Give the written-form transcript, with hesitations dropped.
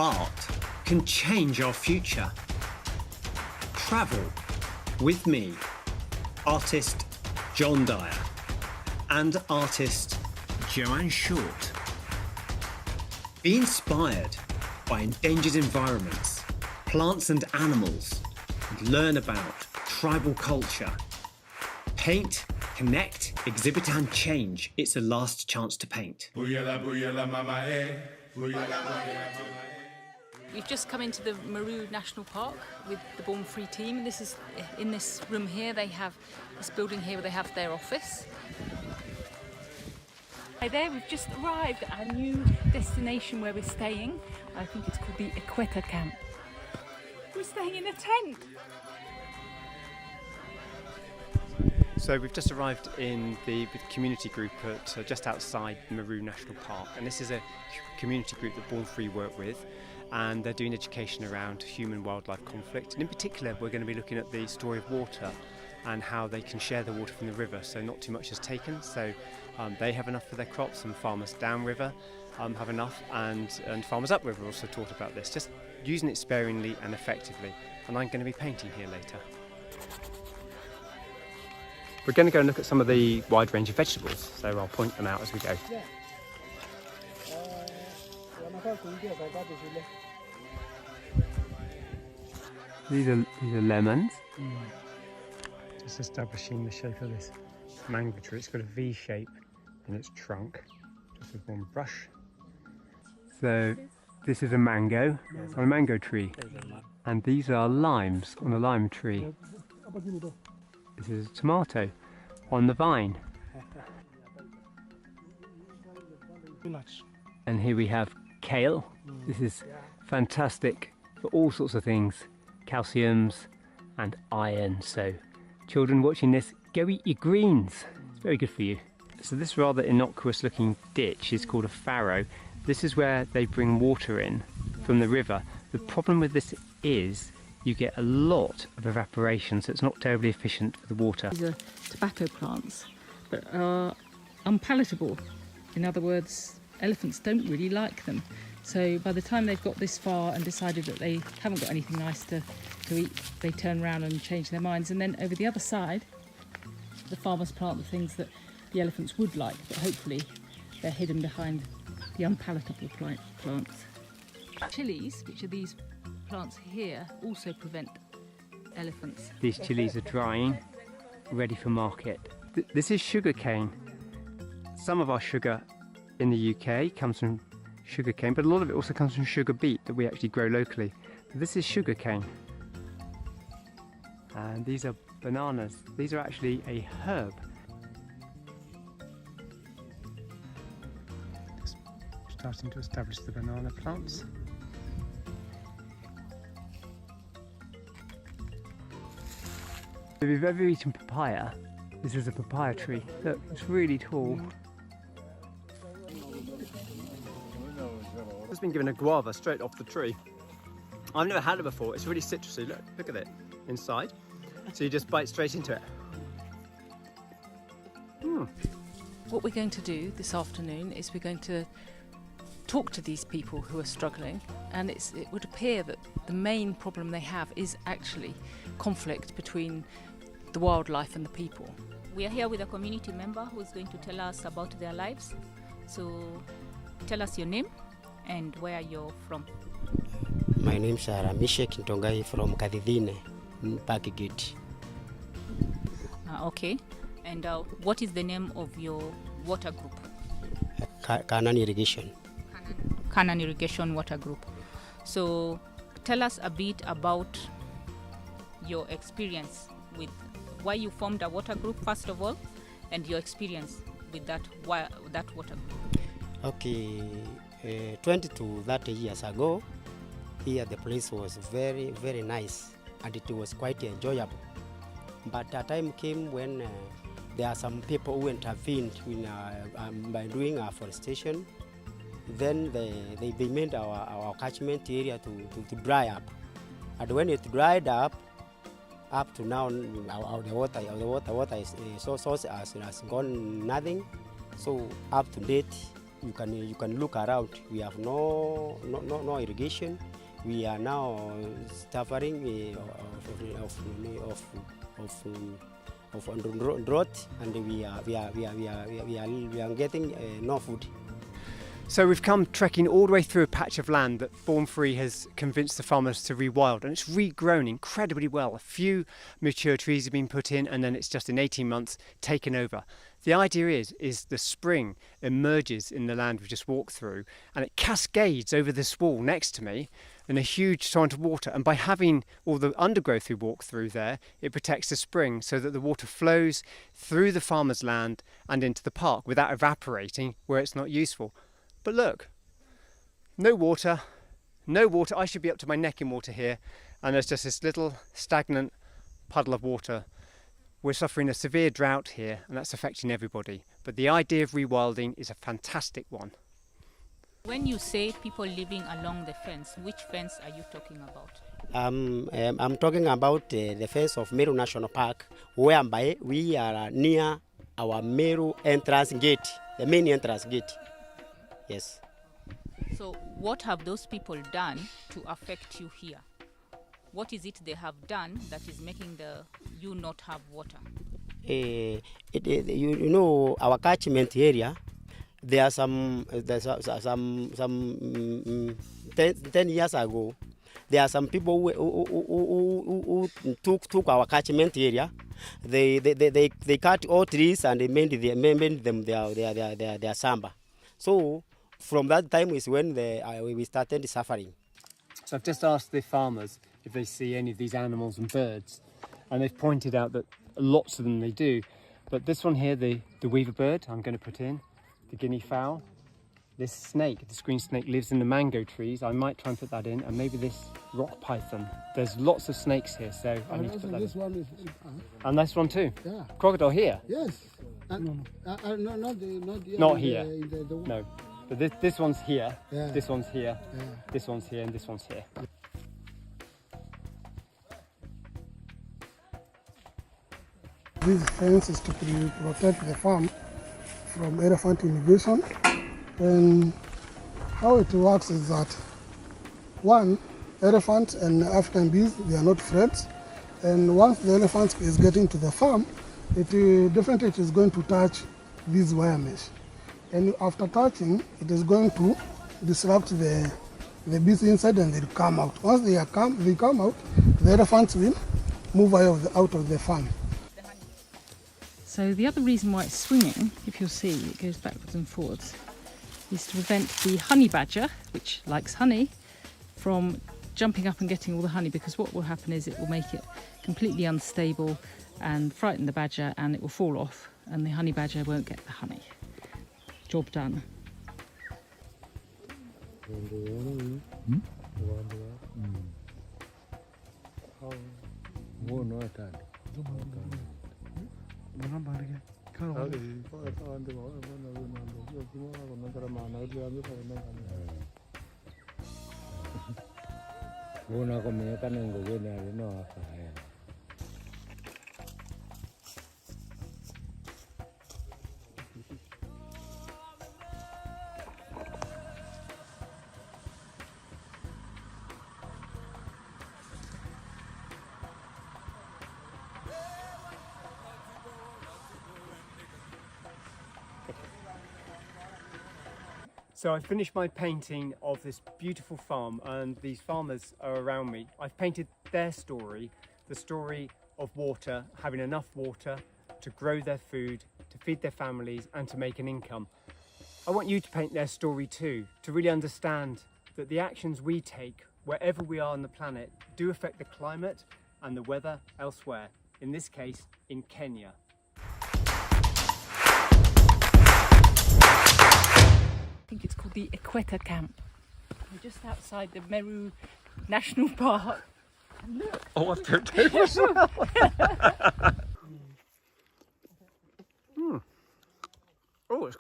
art can change our future. Travel with me, artist John Dyer and artist Joanne Short. Be inspired by endangered environments, plants and animals, and learn about tribal culture. Paint, connect, exhibit and change. It's a last chance to paint. We've just come into the Meru National Park with the Born Free team. This is in this room here. They have this building here where they have their office. Hi there, we've just arrived at our new destination where we're staying. I think it's called the Equator Camp. We're staying in a tent. So we've just arrived in the community group at just outside Meru National Park, and this is a community group that Born Free work with, and they're doing education around human-wildlife conflict, and in particular we're going to be looking at the story of water and how they can share the water from the river, so not too much is taken, so they have enough for their crops, and farmers downriver have enough, and farmers upriver also taught about this, just using it sparingly and effectively, and I'm going to be painting here later. We're going to go and look at some of the wide range of vegetables, so I'll point them out as we go. These are lemons. Just establishing the shape of this mango tree. It's got a V shape in its trunk, just with one brush. So this is a mango on a mango tree, and these are limes on a lime tree. This is a tomato on the vine. And here we have kale. This is fantastic for all sorts of things, calciums and iron. So children watching this, go eat your greens. It's very good for you. So this rather innocuous looking ditch is called a farrow. This is where they bring water in from the river. The problem with this is you get a lot of evaporation, so it's not terribly efficient for the water. These are tobacco plants that are unpalatable. In other words, elephants don't really like them. So by the time they've got this far and decided that they haven't got anything nice to eat, they turn around and change their minds. And then over the other side, the farmers plant the things that the elephants would like, but hopefully they're hidden behind the unpalatable plants. Chilies, which are these plants here, also prevent elephants. These chilies are drying, ready for market. This is sugar cane. Some of our sugar in the UK comes from sugar cane, but a lot of it also comes from sugar beet that we actually grow locally. This is sugar cane. And these are bananas. These are actually a herb. Just starting to establish the banana plants. If you've ever eaten papaya, this is a papaya tree. Look, it's really tall. It's been given a guava straight off the tree. I've never had it before. It's really citrusy. Look at it inside. So you just bite straight into it. What we're going to do this afternoon is we're going to talk to these people who are struggling, and it would appear that the main problem they have is actually conflict between the wildlife and the people. We are here with a community member who is going to tell us about their lives. So tell us your name and where you're from. My name is Ramishe Kintongai from Kadidine, Pakigate. Okay. And what is the name of your water group? Kanan Irrigation. Kanan Irrigation Water Group. So tell us a bit about your experience with why you formed a water group first of all, and your experience with that water group. Okay, 20 to 30 years ago, here the place was very, very nice and it was quite enjoyable. But a time came when there are some people who intervened by doing afforestation. Then they made our catchment area to dry up. And when it dried up to now, the water is source has gone nothing. So up to date, you can look around. We have no irrigation. We are now suffering of drought, and we are getting no food. So we've come trekking all the way through a patch of land that Born Free has convinced the farmers to rewild, and it's regrown incredibly well. A few mature trees have been put in, and then it's just in 18 months taken over. The idea is the spring emerges in the land we've just walked through, and it cascades over this wall next to me in a huge torrent of water, and by having all the undergrowth we walk through there, it protects the spring so that the water flows through the farmer's land and into the park without evaporating where it's not useful. But look, no water. I should be up to my neck in water here, and there's just this little stagnant puddle of water. We're suffering a severe drought here, and that's affecting everybody. But the idea of rewilding is a fantastic one. When you say people living along the fence, which fence are you talking about? I'm talking about the fence of Meru National Park, whereby we are near our Meru entrance gate, the main entrance gate. Yes. So what have those people done to affect you here? What is it they have done that is making you not have water? You know, our catchment area, there are some 10 years ago, there are some people who took our catchment area. They cut all trees and they made them their samba. So from that time is when we started suffering. So I've just asked the farmers if they see any of these animals and birds, and they've pointed out that lots of them they do. But this one here, the weaver bird, I'm going to put in, the guinea fowl, this snake, the screen snake, lives in the mango trees. I might try and put that in, and maybe this rock python. There's lots of snakes here, so I need to put that this in. one is, And this one too? yeah. Crocodile here? Yes. And, Not here. The No. But this one's here, Yeah. this one's here, Yeah. this one's here, and this one's here. This fence is to protect the farm from elephant invasion. And how it works is that, one, elephants and African bees, they are not friends. And once the elephant is getting to the farm, it definitely is going to touch this wire mesh. And after touching, it is going to disrupt the bees inside, and they come out. Once they come out, the elephants will move out of the farm. So the other reason why it's swinging, if you'll see, it goes backwards and forwards, is to prevent the honey badger, which likes honey, from jumping up and getting all the honey, because what will happen is it will make it completely unstable and frighten the badger, and it will fall off, and the honey badger won't get the honey. Job done. So I finished my painting of this beautiful farm, and these farmers are around me. I've painted their story, the story of water, having enough water to grow their food, to feed their families, and to make an income. I want you to paint their story too, to really understand that the actions we take wherever we are on the planet do affect the climate and the weather elsewhere, in this case in Kenya. I think it's called the Equator Camp. We're just outside the Meru National Park. And look! Oh, I put